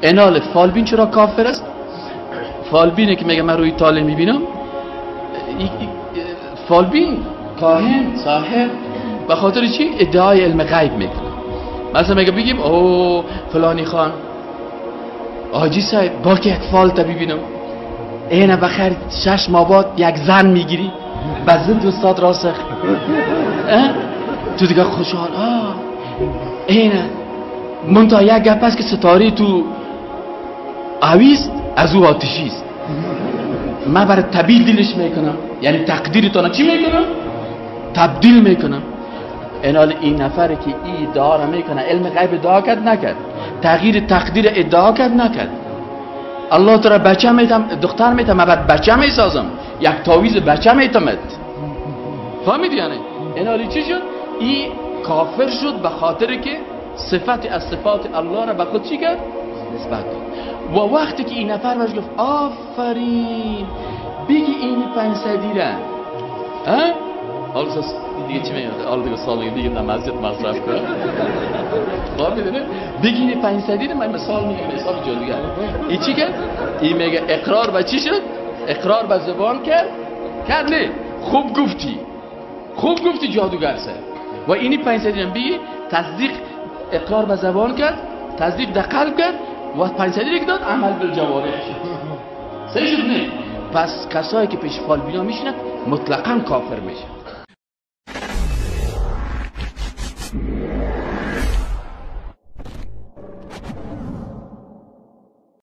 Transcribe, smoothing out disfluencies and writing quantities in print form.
انال فالبین چرا کافر است؟ فالبینه که میگه من روی تاله میبینم، فالبین کاهن ساحر به خاطر چی؟ ادعای علم غیب میکنه. مثلا میگه بگیم او فلانی خان آجی صاحب با که یک فالتا ببینم اینه بخیر 6 ماه بعد یک زن میگیری بزد استاد راسخ تو دیگه خوشحال اینه منتها یک گپ است که ستاره تو آویست از او آتشیست. من برای تبدیل دلش میکنم، یعنی تقدیرتان چی میکنم؟ تبدیل میکنم. اینال این نفره که این ادعا را میکنه علم غیب ادعا کرد نکرد، تغییر تقدیر ادعا کرد نکرد. الله تو را بچه میتم دختر میتم من بعد بچه میسازم، یک تاویز بچه میتمد. فهمیدی یعنی؟ اینال چی شد؟ این کافر شد به خاطر که صفت از صفات الله را به خود چی کرد؟ نسبت داد. و وقتی که این نفر بهش گفت آفرین بگی این 500 را حالا دیگه چی میاد؟ حالا دیگه سال دیگه در مسجد مصرف کنه بار میدونه بگی این 500 را من مثال میگم، مثال جادوگر. این چی کرد؟ این میگه اقرار به چی شد؟ اقرار به زبان کرد نه خوب گفتی جادوگر سه. و اینی 500 را بگی تصدیق اقرار به زبان کرد، تصدیق در قلب کرد و 500 را که داد عمل بالجوارح شد. صحیح شد نه؟ پس کسایی که پیش فالبینا میشنن مطلقاً کافر میشن.